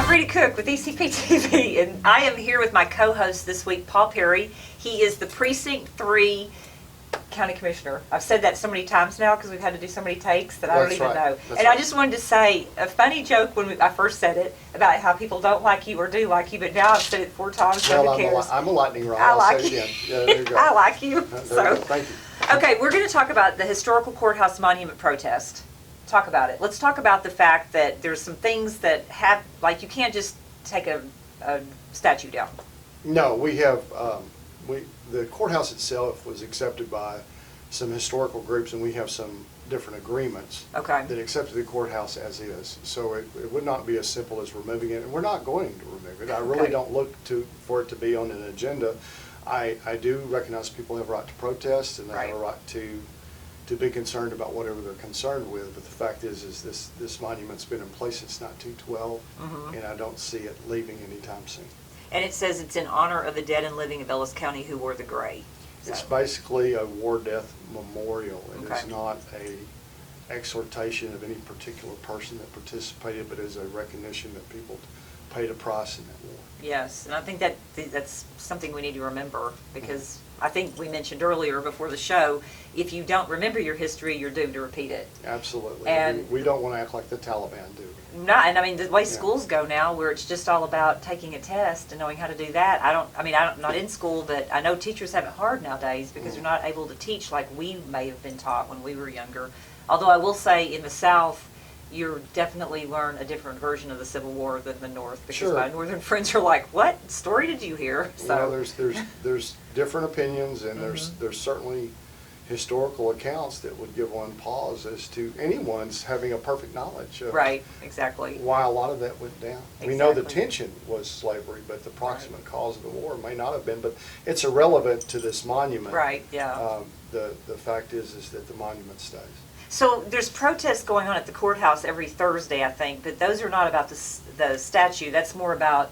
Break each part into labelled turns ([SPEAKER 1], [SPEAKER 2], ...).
[SPEAKER 1] Free to Cook with ECP-TV, and I am here with my co-host this week, Paul Perry. He is the Precinct 3 County Commissioner. I've said that so many times now because we've had to do so many takes that I don't even know. And I just wanted to say a funny joke when I first said it about how people don't like you or do like you, but now I've said it 4 times, so who cares?
[SPEAKER 2] I'm a lightning rod.
[SPEAKER 1] I like you.
[SPEAKER 2] Yeah, there you go.
[SPEAKER 1] I like you.
[SPEAKER 2] So. Thank you.
[SPEAKER 1] Okay, we're going to talk about the historical courthouse monument protest. Talk about it. Let's talk about the fact that there's some things that have, like, you can't just take a statue down.
[SPEAKER 2] No, we have, the courthouse itself was accepted by some historical groups, and we have some different agreements that accepted the courthouse as is. So it would not be as simple as removing it, and we're not going to remove it. I really don't look for it to be on an agenda. I do recognize people have a right to protest, and they have a right to be concerned about whatever they're concerned with, but the fact is this monument's been in place since 1912, and I don't see it leaving anytime soon. And
[SPEAKER 1] it says it's in honor of the dead and living of Ellis County who wore the gray. So. It's
[SPEAKER 2] basically a war death memorial, and it's not a exhortation of any particular person that participated, but is a recognition that people paid a price in that war.
[SPEAKER 1] Yes, and I think that's something we need to remember, because I think we mentioned earlier before the show, if you don't remember your history, you're doomed to repeat it.
[SPEAKER 2] Absolutely.
[SPEAKER 1] And
[SPEAKER 2] we don't want to act like the Taliban do.
[SPEAKER 1] And I mean, the way schools go now, where it's just all about taking a test and knowing how to do that. I'm not in school, but I know teachers have it hard nowadays because they're not able to teach like we may have been taught when we were younger. Although I will say in the South, you definitely learn a different version of the Civil War than the North, because my northern friends are like, "What story did you hear?" So
[SPEAKER 2] there's different opinions, and there's certainly historical accounts that would give one pause as to anyone's having a perfect knowledge of why a lot of that went down. We know the tension was slavery, but the proximate cause of the war may not have been. But it's irrelevant to this monument. The fact is that the monument stays.
[SPEAKER 1] So there's protests going on at the courthouse every Thursday, I think, but those are not about the statue. That's more about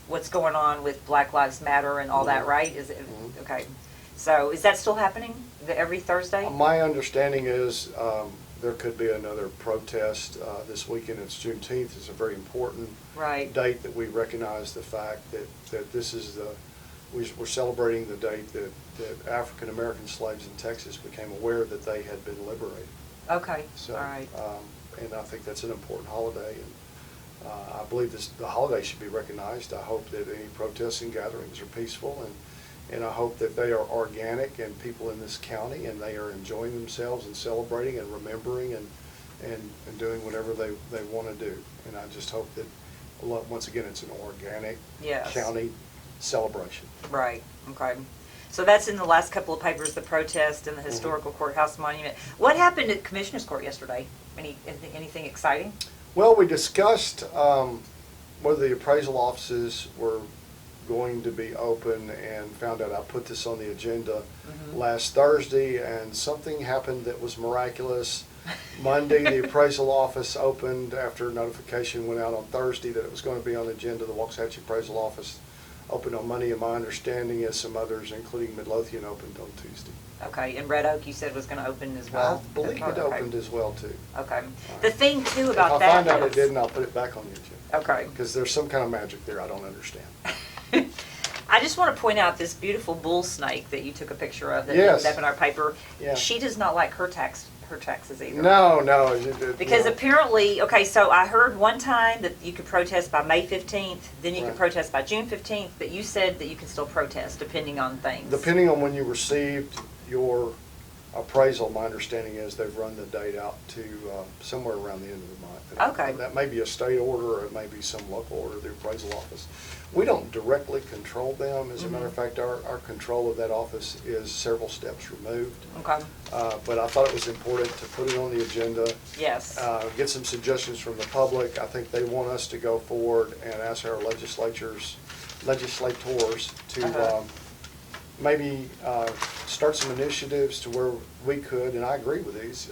[SPEAKER 1] what's going on with Black Lives Matter and all that, right? Is it okay? So is that still happening every Thursday?
[SPEAKER 2] My understanding is there could be another protest this weekend. It's Juneteenth. It's a very important date that we recognize the fact that this is we're celebrating the date that African American slaves in Texas became aware that they had been liberated.
[SPEAKER 1] So, all right.
[SPEAKER 2] And I think that's an important holiday, and I believe the holiday should be recognized. I hope that any protests and gatherings are peaceful, and I hope that they are organic and people in this county, and they are enjoying themselves and celebrating and remembering and doing whatever they want to do. And I just hope that, once again, it's an organic county celebration.
[SPEAKER 1] Right, okay. So that's in the last couple of papers, the protest and the historical courthouse monument. What happened at Commissioner's Court yesterday? Anything exciting?
[SPEAKER 2] Well, we discussed whether the appraisal offices were going to be open, and found out I put this on the agenda last Thursday, and something happened that was miraculous. Monday, the appraisal office opened after notification went out on Thursday that it was going to be on the agenda. The Waxahachie appraisal office opened on Monday, and my understanding is some others, including Midlothian, opened on Tuesday.
[SPEAKER 1] Okay, and Red Oak, you said, was going to open as well?
[SPEAKER 2] I believe it opened as well, too.
[SPEAKER 1] Okay. The thing, too, about
[SPEAKER 2] that if I find out it didn't, I'll put it back on the agenda.
[SPEAKER 1] Okay.
[SPEAKER 2] Because there's some kind of magic there I don't understand.
[SPEAKER 1] I just want to point out this beautiful bull snake that you took a picture of that ended up in our paper. She does not like her taxes either.
[SPEAKER 2] No.
[SPEAKER 1] Because apparently, so I heard one time that you could protest by May 15th, then you could protest by June 15th, but you said that you can still protest depending on things.
[SPEAKER 2] Depending on when you received your appraisal, my understanding is they've run the date out to somewhere around the end of the month. And that may be a state order, or it may be some local order, the appraisal office. We don't directly control them. As a matter of fact, our control of that office is several steps removed. But I thought it was important to put it on the agenda.
[SPEAKER 1] Yes.
[SPEAKER 2] Get some suggestions from the public. I think they want us to go forward and ask our legislators to maybe start some initiatives to where we could, and I agree with these,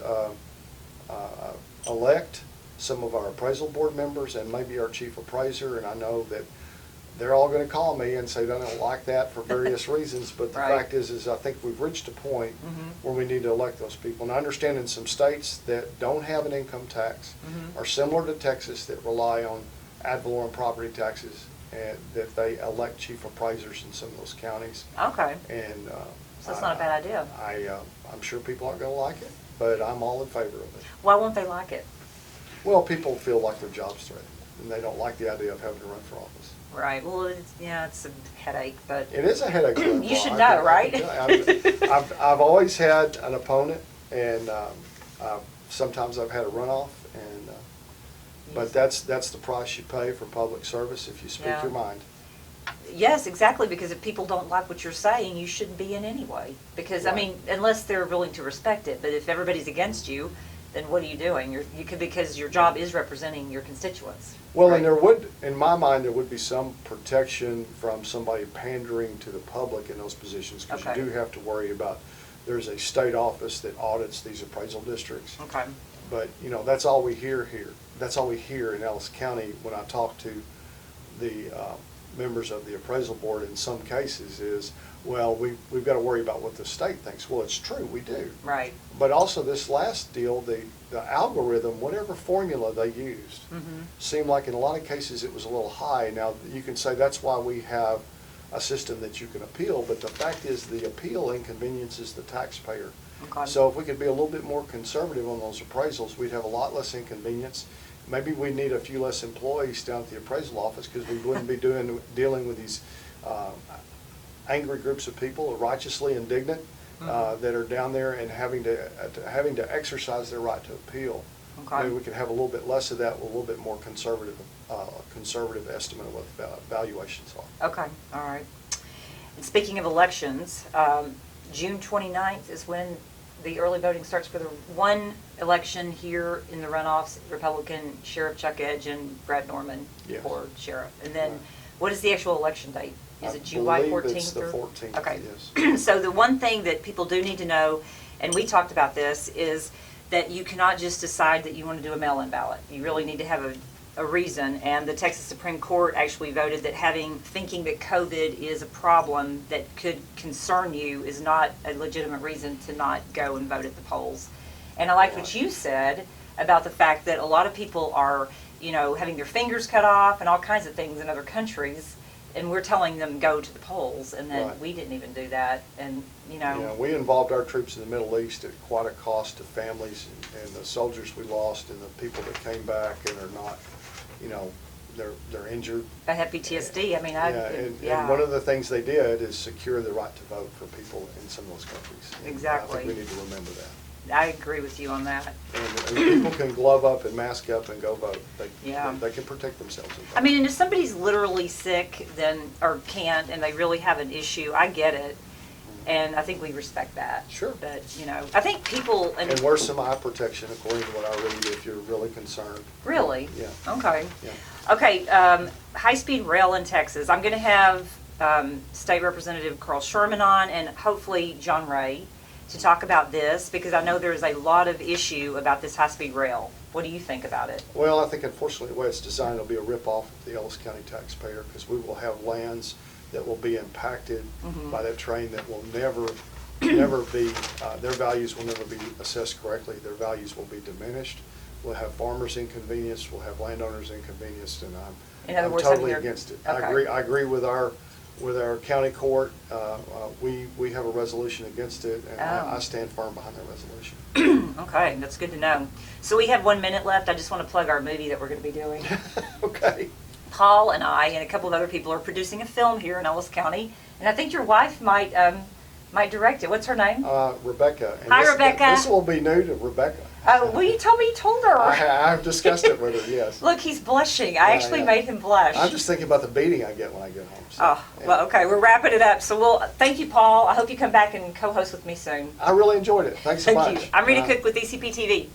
[SPEAKER 2] elect some of our appraisal board members and maybe our chief appraiser. And I know that they're all going to call me and say they don't like that for various reasons, but the fact is I think we've reached a point where we need to elect those people. And I understand in some states that don't have an income tax, are similar to Texas, that rely on ad valorem property taxes, and that they elect chief appraisers in some of those counties.
[SPEAKER 1] Okay.
[SPEAKER 2] And
[SPEAKER 1] so that's not a bad idea.
[SPEAKER 2] I'm sure people aren't going to like it, but I'm all in favor of it.
[SPEAKER 1] Why won't they like it?
[SPEAKER 2] Well, people feel like their job's threatened, and they don't like the idea of having to run for office.
[SPEAKER 1] Right. Well, it's a headache, but
[SPEAKER 2] it is a headache.
[SPEAKER 1] You should know, right?
[SPEAKER 2] I've always had an opponent, and sometimes I've had a runoff, and but that's the price you pay for public service if you speak your mind.
[SPEAKER 1] Yes, exactly, because if people don't like what you're saying, you shouldn't be in anyway. Because, right. I mean, unless they're willing to respect it, but if everybody's against you, then what are you doing? Because your job is representing your constituents.
[SPEAKER 2] Well,
[SPEAKER 1] right?
[SPEAKER 2] And there would, in my mind, there would be some protection from somebody pandering to the public in those positions, because you do have to worry about, there's a state office that audits these appraisal districts.
[SPEAKER 1] Okay.
[SPEAKER 2] But, you know, that's all we hear here. That's all we hear in Ellis County when I talk to the members of the appraisal board in some cases is, well, we've got to worry about what the state thinks. Well, it's true, we do.
[SPEAKER 1] Right.
[SPEAKER 2] But also this last deal, the algorithm, whatever formula they used, seemed like in a lot of cases it was a little high. Now, you can say that's why we have a system that you can appeal, but the fact is the appeal inconveniences the taxpayer. Okay. So if we could be a little bit more conservative on those appraisals, we'd have a lot less inconvenience. Maybe we need a few less employees down at the appraisal office, because we wouldn't be dealing with these angry groups of people, righteously indignant, that are down there and having to exercise their right to appeal. Okay. Maybe we could have a little bit less of that with a little bit more conservative estimate of what the valuations are.
[SPEAKER 1] Okay, all right. And speaking of elections, June 29th is when the early voting starts for the one election here in the runoffs, Republican Sheriff Chuck Edge and Brad Norman for sheriff. And then what is the actual election date? Is it July 14th?
[SPEAKER 2] It's the 14th,
[SPEAKER 1] okay.
[SPEAKER 2] Yes.
[SPEAKER 1] So the one thing that people do need to know, and we talked about this, is that you cannot just decide that you want to do a mail-in ballot. You really need to have a reason, and the Texas Supreme Court actually voted that thinking that COVID is a problem that could concern you is not a legitimate reason to not go and vote at the polls. And I liked what you said about the fact that a lot of people are, you know, having their fingers cut off and all kinds of things in other countries, and we're telling them go to the polls, and then we didn't even do that. And you know,
[SPEAKER 2] yeah, we involved our troops in the Middle East at quite a cost to families and the soldiers we lost and the people that came back and are not, you know, they're injured.
[SPEAKER 1] I have PTSD. I mean,
[SPEAKER 2] and one of the things they did is secure the right to vote for people in some of those countries.
[SPEAKER 1] Exactly.
[SPEAKER 2] I think we need to remember that.
[SPEAKER 1] I agree with you on that.
[SPEAKER 2] And people can glove up and mask up and go vote. They can protect themselves.
[SPEAKER 1] I mean, and if somebody's literally sick or can't, and they really have an issue, I get it. And I think we respect that. Sure. But, you know, I think people...
[SPEAKER 2] And wear some eye protection, according to what I read, if you're really concerned.
[SPEAKER 1] Really?
[SPEAKER 2] Yeah.
[SPEAKER 1] Okay.
[SPEAKER 2] Yeah.
[SPEAKER 1] Okay, high-speed rail in Texas. I'm going to have State Representative Carl Sherman on, and hopefully John Ray, to talk about this, because I know there's a lot of issue about this high-speed rail. What do you think about it?
[SPEAKER 2] Well, I think unfortunately the way it's designed will be a rip-off of the Ellis County taxpayer, because we will have lands that will be impacted by that train that will never be, their values will never be assessed correctly. Their values will be diminished. We'll have farmers inconvenienced, we'll have landowners inconvenienced, and I'm totally against it. Okay. I agree with our county court. We have a resolution against it, and I stand firm behind that resolution.
[SPEAKER 1] Okay, that's good to know. So we have 1 minute left. I just want to plug our movie that we're going to be doing.
[SPEAKER 2] Okay.
[SPEAKER 1] Paul and I and a couple of other people are producing a film here in Ellis County, and I think your wife might direct it. What's her name?
[SPEAKER 2] Rebecca. And
[SPEAKER 1] Hi, Rebecca.
[SPEAKER 2] This will be new to Rebecca.
[SPEAKER 1] Well, you told me you told her.
[SPEAKER 2] I've discussed it with her, yes.
[SPEAKER 1] Look, he's blushing. I actually made him blush.
[SPEAKER 2] I'm just thinking about the beating I get when I get home. So,
[SPEAKER 1] well, okay, we're wrapping it up. So thank you, Paul. I hope you come back and co-host with me soon.
[SPEAKER 2] I really enjoyed it. Thanks so much.
[SPEAKER 1] Thank you. I'm Rita Cook with ECP-TV.